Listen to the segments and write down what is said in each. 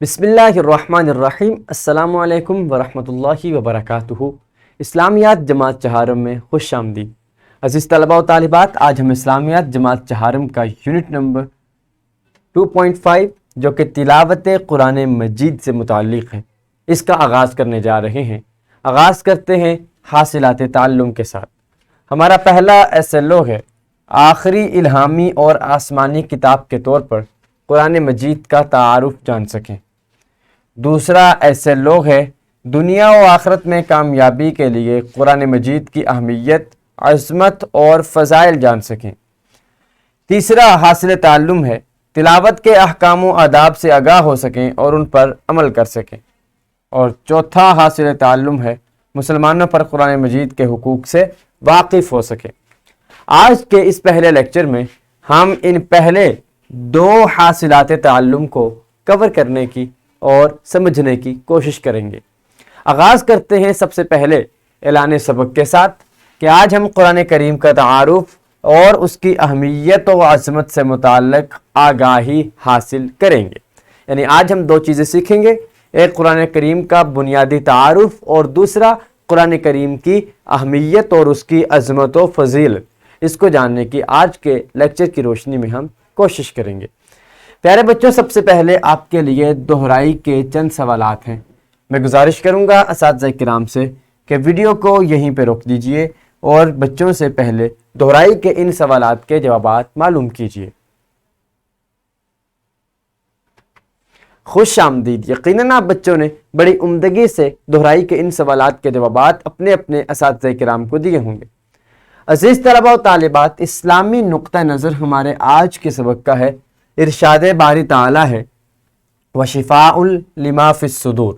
بسم اللہ الرحمن الرحیم۔ السلام علیکم ورحمۃ اللہ وبرکاتہ۔ اسلامیات جماعت چہارم میں خوش آمدید۔ عزیز طلباء و طالبات، آج ہم اسلامیات جماعت چہارم کا یونٹ نمبر 2.5 جو کہ تلاوت قرآن مجید سے متعلق ہے، اس کا آغاز کرنے جا رہے ہیں۔ آغاز کرتے ہیں حاصلات تعلم کے ساتھ۔ ہمارا پہلا SLO ہے آخری الہامی اور آسمانی کتاب کے طور پر قرآن مجید کا تعارف جان سکیں۔ دوسرا SLO ہے دنیا و آخرت میں کامیابی کے لیے قرآن مجید کی اہمیت، عظمت اور فضائل جان سکیں۔ تیسرا حاصل تعلم ہے تلاوت کے احکام و آداب سے آگاہ ہو سکیں اور ان پر عمل کر سکیں۔ اور چوتھا حاصل تعلم ہے مسلمانوں پر قرآن مجید کے حقوق سے واقف ہو سکیں۔ آج کے اس پہلے لیکچر میں ہم ان پہلے دو حاصلات تعلم کو کور کرنے کی اور سمجھنے کی کوشش کریں گے۔ آغاز کرتے ہیں سب سے پہلے اعلان سبق کے ساتھ کہ آج ہم قرآن کریم کا تعارف اور اس کی اہمیت و عظمت سے متعلق آگاہی حاصل کریں گے۔ یعنی آج ہم دو چیزیں سیکھیں گے، ایک قرآن کریم کا بنیادی تعارف اور دوسرا قرآن کریم کی اہمیت اور اس کی عظمت و فضیلت۔ اس کو جاننے کی آج کے لیکچر کی روشنی میں ہم کوشش کریں گے۔ پیارے بچوں، سب سے پہلے آپ کے لیے دہرائی کے چند سوالات ہیں۔ میں گزارش کروں گا اساتذہ کرام سے کہ ویڈیو کو یہیں پہ روک دیجئے اور بچوں سے پہلے دہرائی کے ان سوالات کے جوابات معلوم کیجئے۔ خوش آمدید۔ یقیناً آپ بچوں نے بڑی عمدگی سے دہرائی کے ان سوالات کے جوابات اپنے اپنے اساتذہ کرام کو دیے ہوں گے۔ عزیز طلباء و طالبات، اسلامی نقطہ نظر ہمارے آج کے سبق کا ہے، ارشاد باری تعالیٰ ہے وَشِفَاءٌ لِمَا فِی الصُّدُورِ،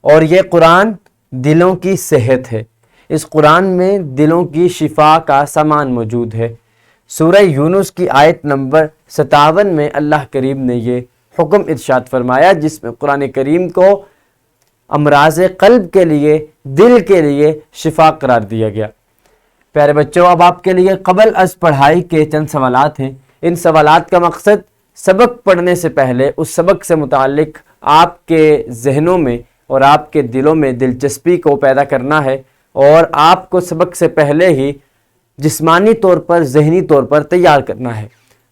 اور یہ قرآن دلوں کی صحت ہے۔ اس قرآن میں دلوں کی شفا کا سامان موجود ہے۔ سورہ یونس کی آیت نمبر 57 میں اللہ کریم نے یہ حکم ارشاد فرمایا، جس میں قرآن کریم کو امراض قلب کے لیے، دل کے لیے شفا قرار دیا گیا۔ پیارے بچوں، اب آپ کے لیے قبل از پڑھائی کے چند سوالات ہیں۔ ان سوالات کا مقصد سبق پڑھنے سے پہلے اس سبق سے متعلق آپ کے ذہنوں میں اور آپ کے دلوں میں دلچسپی کو پیدا کرنا ہے اور آپ کو سبق سے پہلے ہی جسمانی طور پر، ذہنی طور پر تیار کرنا ہے۔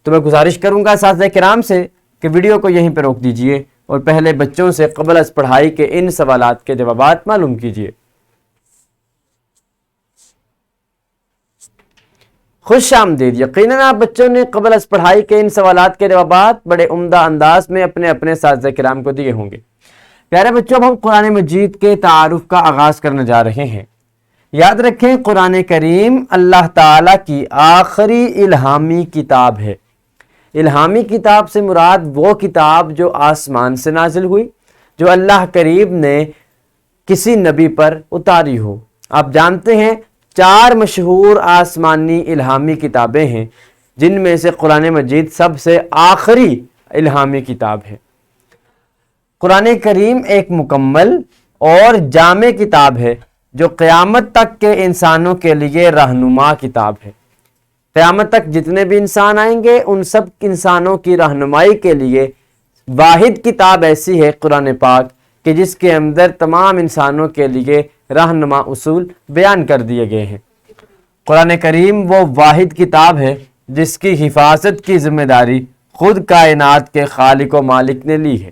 تو میں گزارش کروں گا اساتذہ کرام سے کہ ویڈیو کو یہیں پہ روک دیجئے اور پہلے بچوں سے قبل از پڑھائی کے ان سوالات کے جوابات معلوم کیجئے۔ خوش آمدید۔ یقیناً آپ بچوں نے قبل از پڑھائی کے ان سوالات کے جوابات بڑے عمدہ انداز میں اپنے اپنے اساتذہ کرام کو دیے ہوں گے۔ پیارے بچوں، اب ہم قرآن مجید کے تعارف کا آغاز کرنے جا رہے ہیں۔ یاد رکھیں، قرآن کریم اللہ تعالیٰ کی آخری الہامی کتاب ہے۔ الہامی کتاب سے مراد وہ کتاب جو آسمان سے نازل ہوئی، جو اللہ کریم نے کسی نبی پر اتاری ہو۔ آپ جانتے ہیں 4 مشہور آسمانی الہامی کتابیں ہیں، جن میں سے قرآن مجید سب سے آخری الہامی کتاب ہے۔ قرآن کریم ایک مکمل اور جامع کتاب ہے جو قیامت تک کے انسانوں کے لیے رہنما کتاب ہے۔ قیامت تک جتنے بھی انسان آئیں گے، ان سب انسانوں کی رہنمائی کے لیے واحد کتاب ایسی ہے قرآن پاک کہ جس کے اندر تمام انسانوں کے لیے رہنما اصول بیان کر دیے گئے ہیں۔ قرآن کریم وہ واحد کتاب ہے جس کی حفاظت کی ذمہ داری خود کائنات کے خالق و مالک نے لی ہے۔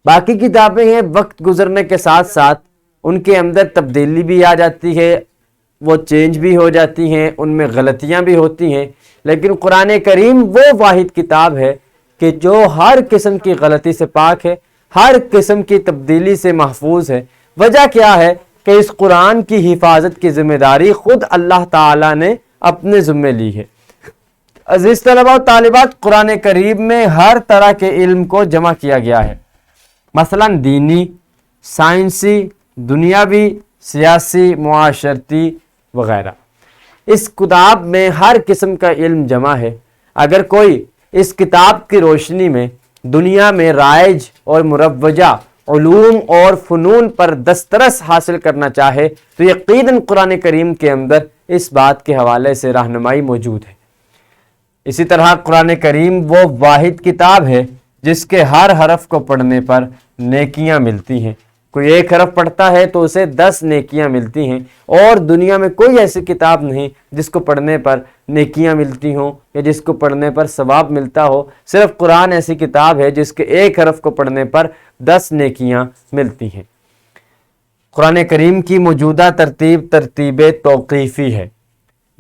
باقی کتابیں ہیں، وقت گزرنے کے ساتھ ساتھ ان کے اندر تبدیلی بھی آ جاتی ہے، وہ چینج بھی ہو جاتی ہیں، ان میں غلطیاں بھی ہوتی ہیں، لیکن قرآن کریم وہ واحد کتاب ہے کہ جو ہر قسم کی غلطی سے پاک ہے، ہر قسم کی تبدیلی سے محفوظ ہے۔ وجہ کیا ہے کہ اس قرآن کی حفاظت کی ذمہ داری خود اللہ تعالیٰ نے اپنے ذمے لی ہے۔ عزیز طلباء و طالبات، قرآن کریم میں ہر طرح کے علم کو جمع کیا گیا ہے، مثلا دینی، سائنسی، دنیاوی، سیاسی، معاشرتی وغیرہ۔ اس کتاب میں ہر قسم کا علم جمع ہے۔ اگر کوئی اس کتاب کی روشنی میں دنیا میں رائج اور مروجہ علوم اور فنون پر دسترس حاصل کرنا چاہے تو یقیناً قرآن کریم کے اندر اس بات کے حوالے سے رہنمائی موجود ہے۔ اسی طرح قرآن کریم وہ واحد کتاب ہے جس کے ہر حرف کو پڑھنے پر نیکیاں ملتی ہیں۔ کوئی ایک حرف پڑھتا ہے تو اسے 10 نیکیاں ملتی ہیں، اور دنیا میں کوئی ایسی کتاب نہیں جس کو پڑھنے پر نیکیاں ملتی ہوں یا جس کو پڑھنے پر ثواب ملتا ہو۔ صرف قرآن ایسی کتاب ہے جس کے ایک حرف کو پڑھنے پر 10 نیکیاں ملتی ہیں۔ قرآن کریم کی موجودہ ترتیب توقیفی ہے۔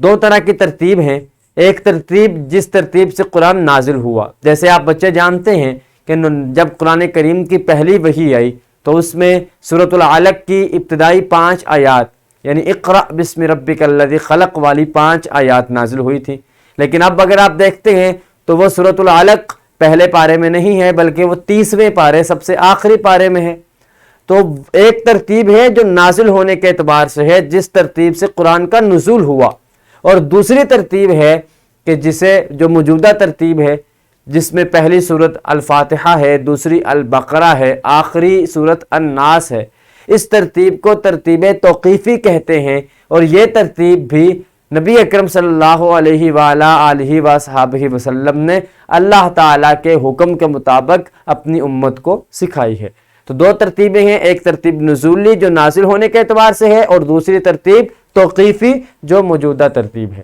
دو طرح کی ترتیب ہیں۔ ایک ترتیب جس ترتیب سے قرآن نازل ہوا، جیسے آپ بچے جانتے ہیں کہ جب قرآن کریم کی پہلی وحی آئی تو اس میں سورۃ العلق کی ابتدائی 5 آیات یعنی اقرأ بسم ربک الذی خلق والی 5 آیات نازل ہوئی تھی، لیکن اب اگر آپ دیکھتے ہیں تو وہ سورۃ العلق پہلے پارے میں نہیں ہے بلکہ وہ 30ویں پارے سب سے آخری پارے میں ہے۔ تو ایک ترتیب ہے جو نازل ہونے کے اعتبار سے ہے، جس ترتیب سے قرآن کا نزول ہوا، اور دوسری ترتیب ہے کہ جو موجودہ ترتیب ہے جس میں پہلی سورت الفاتحہ ہے، دوسری البقرہ ہے، آخری سورت الناس ہے۔ اس ترتیب کو ترتیب توقیفی کہتے ہیں، اور یہ ترتیب بھی نبی اکرم صلی اللہ علیہ وآلہ وصحبہ وسلم نے اللہ تعالیٰ کے حکم کے مطابق اپنی امت کو سکھائی ہے۔ تو دو ترتیبیں ہیں، ایک ترتیب نزولی جو نازل ہونے کے اعتبار سے ہے، اور دوسری ترتیب توقیفی جو موجودہ ترتیب ہے۔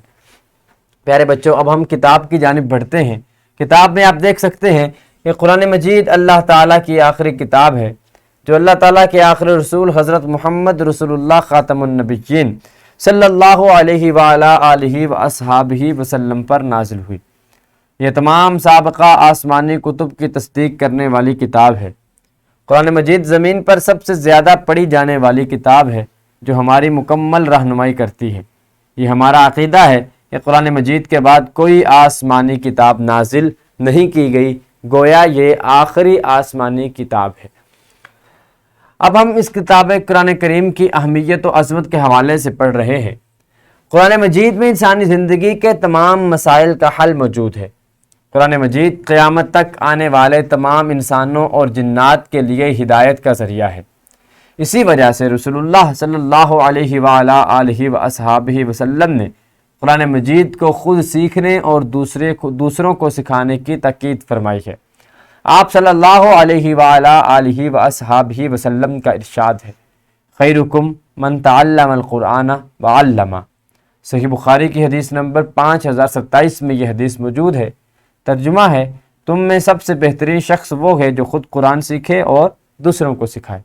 پیارے بچوں، اب ہم کتاب کی جانب بڑھتے ہیں۔ کتاب میں آپ دیکھ سکتے ہیں کہ قرآن مجید اللہ تعالیٰ کی آخری کتاب ہے، جو اللہ تعالیٰ کے آخری رسول حضرت محمد رسول اللہ خاتم النبیین صلی اللہ علیہ وآلہ وصحبہ وسلم پر نازل ہوئی۔ یہ تمام سابقہ آسمانی کتب کی تصدیق کرنے والی کتاب ہے۔ قرآن مجید زمین پر سب سے زیادہ پڑھی جانے والی کتاب ہے جو ہماری مکمل رہنمائی کرتی ہے۔ یہ ہمارا عقیدہ ہے کہ قرآن مجید کے بعد کوئی آسمانی کتاب نازل نہیں کی گئی، گویا یہ آخری آسمانی کتاب ہے۔ اب ہم اس کتاب قرآن کریم کی اہمیت و عظمت کے حوالے سے پڑھ رہے ہیں۔ قرآن مجید میں انسانی زندگی کے تمام مسائل کا حل موجود ہے۔ قرآن مجید قیامت تک آنے والے تمام انسانوں اور جنات کے لیے ہدایت کا ذریعہ ہے۔ اسی وجہ سے رسول اللہ صلی اللہ علیہ وآلہ وصحبہ وسلم نے قرآن مجید کو خود سیکھنے اور دوسروں کو سکھانے کی تاکید فرمائی ہے۔ آپ صلی اللہ علیہ وآلہ وصحبہ وسلم کا ارشاد ہے، خیرکم من تعلم القرآن وعلمہ۔ صحیح بخاری کی حدیث نمبر 5027 میں یہ حدیث موجود ہے۔ ترجمہ ہے، تم میں سب سے بہترین شخص وہ ہے جو خود قرآن سیکھے اور دوسروں کو سکھائے۔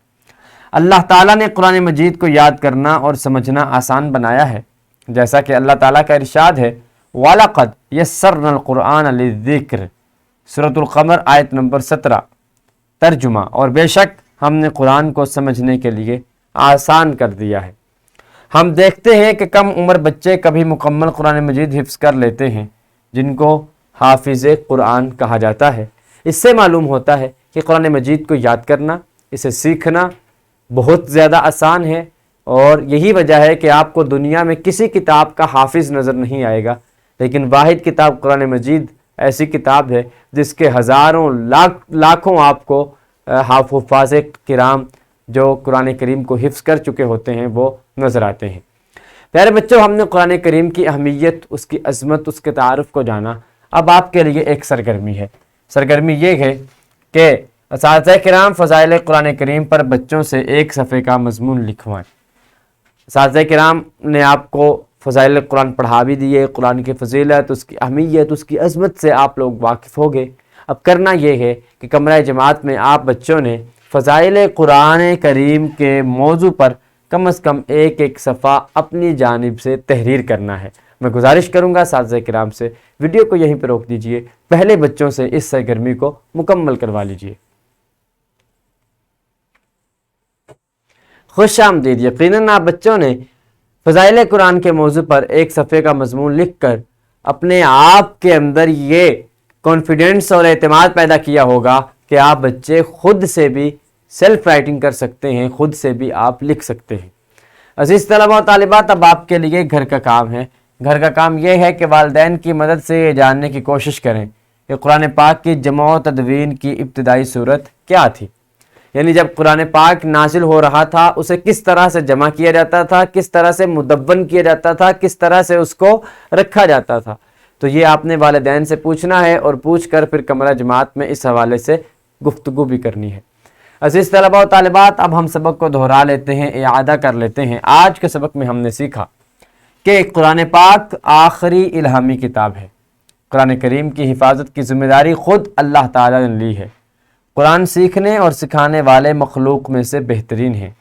اللہ تعالیٰ نے قرآن مجید کو یاد کرنا اور سمجھنا آسان بنایا ہے، جیسا کہ اللہ تعالیٰ کا ارشاد ہے، وَلَقَدْ يَسَّرْنَا الْقُرْآنَ لِلذِّكْرِ، سورۃ القمر آیت نمبر 17۔ ترجمہ، اور بے شک ہم نے قرآن کو سمجھنے کے لیے آسان کر دیا ہے۔ ہم دیکھتے ہیں کہ کم عمر بچے کبھی مکمل قرآن مجید حفظ کر لیتے ہیں، جن کو حافظ قرآن کہا جاتا ہے۔ اس سے معلوم ہوتا ہے کہ قرآن مجید کو یاد کرنا، اسے سیکھنا بہت زیادہ آسان ہے، اور یہی وجہ ہے کہ آپ کو دنیا میں کسی کتاب کا حافظ نظر نہیں آئے گا، لیکن واحد کتاب قرآن مجید ایسی کتاب ہے جس کے ہزاروں لاکھوں آپ کو حفاظ کرام جو قرآن کریم کو حفظ کر چکے ہوتے ہیں وہ نظر آتے ہیں۔ پیارے بچوں، ہم نے قرآن کریم کی اہمیت، اس کی عظمت، اس کے تعارف کو جانا۔ اب آپ کے لیے ایک سرگرمی ہے۔ سرگرمی یہ ہے کہ اساتذہ کرام فضائل قرآن کریم پر بچوں سے ایک صفحے کا مضمون لکھوائیں۔ اساتذہ کرام نے آپ کو فضائل قرآن پڑھا بھی دیے، قرآن کی فضیلت، اس کی اہمیت، اس کی عظمت سے آپ لوگ واقف ہو گئے۔ اب کرنا یہ ہے کہ کمرہ جماعت میں آپ بچوں نے فضائل قرآن کریم کے موضوع پر کم از کم ایک صفحہ اپنی جانب سے تحریر کرنا ہے۔ میں گزارش کروں گا اساتذہ کرام سے، ویڈیو کو یہیں پہ روک دیجئے، پہلے بچوں سے اس سرگرمی کو مکمل کروا لیجئے۔ خوش آمدید۔ یقیناً آپ بچوں نے فضائل قرآن کے موضوع پر ایک صفحے کا مضمون لکھ کر اپنے آپ کے اندر یہ کانفیڈنس اور اعتماد پیدا کیا ہوگا کہ آپ بچے خود سے بھی سیلف رائٹنگ کر سکتے ہیں، خود سے بھی آپ لکھ سکتے ہیں۔ عزیز طلباء و طالبات، اب آپ کے لیے گھر کا کام ہے۔ گھر کا کام یہ ہے کہ والدین کی مدد سے یہ جاننے کی کوشش کریں کہ قرآن پاک کی جمع و تدوین کی ابتدائی صورت کیا تھی، یعنی جب قرآن پاک نازل ہو رہا تھا اسے کس طرح سے جمع کیا جاتا تھا، کس طرح سے مدون کیا جاتا تھا، کس طرح سے اس کو رکھا جاتا تھا۔ تو یہ آپ نے والدین سے پوچھنا ہے اور پوچھ کر پھر کمرہ جماعت میں اس حوالے سے گفتگو بھی کرنی ہے۔ عزیز طلباء و طالبات، اب ہم سبق کو دہرا لیتے ہیں، اعادہ کر لیتے ہیں۔ آج کے سبق میں ہم نے سیکھا کہ قرآن پاک آخری الہامی کتاب ہے۔ قرآن کریم کی حفاظت کی ذمہ داری خود اللہ تعالیٰ نے لی ہے۔ قرآن سیکھنے اور سکھانے والے مخلوق میں سے بہترین ہے۔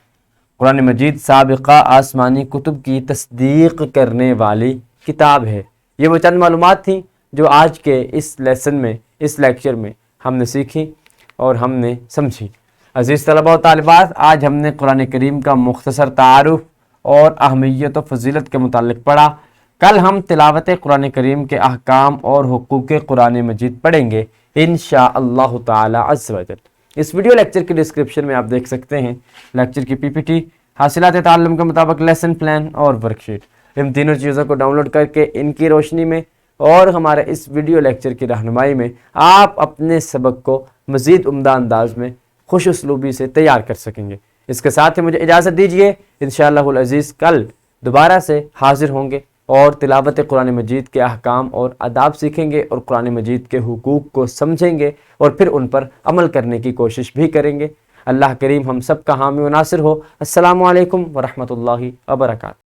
قرآن مجید سابقہ آسمانی کتب کی تصدیق کرنے والی کتاب ہے۔ یہ وہ چند معلومات تھیں جو آج کے اس لیسن میں، اس لیکچر میں ہم نے سیکھی اور ہم نے سمجھی۔ عزیز طلباء و طالبات، آج ہم نے قرآن کریم کا مختصر تعارف اور اہمیت و فضیلت کے متعلق پڑھا۔ کل ہم تلاوت قرآن کریم کے احکام اور حقوق قرآن مجید پڑھیں گے انشاءاللہ تعالی عز و جل۔ اس ویڈیو لیکچر کی ڈسکرپشن میں آپ دیکھ سکتے ہیں لیکچر کی پی پی ٹی، حاصلات تعلم کے مطابق لیسن پلان اور ورک شیٹ۔ ان تینوں چیزوں کو ڈاؤن لوڈ کر کے ان کی روشنی میں اور ہمارے اس ویڈیو لیکچر کی رہنمائی میں آپ اپنے سبق کو مزید عمدہ انداز میں خوش اسلوبی سے تیار کر سکیں گے۔ اس کے ساتھ ہی مجھے اجازت دیجیے، انشاءاللہ العزیز کل دوبارہ سے حاضر ہوں گے اور تلاوت قرآن مجید کے احکام اور آداب سیکھیں گے اور قرآن مجید کے حقوق کو سمجھیں گے اور پھر ان پر عمل کرنے کی کوشش بھی کریں گے۔ اللہ کریم ہم سب کا حامی و ناصر ہو۔ السلام علیکم ورحمۃ اللہ وبرکاتہ۔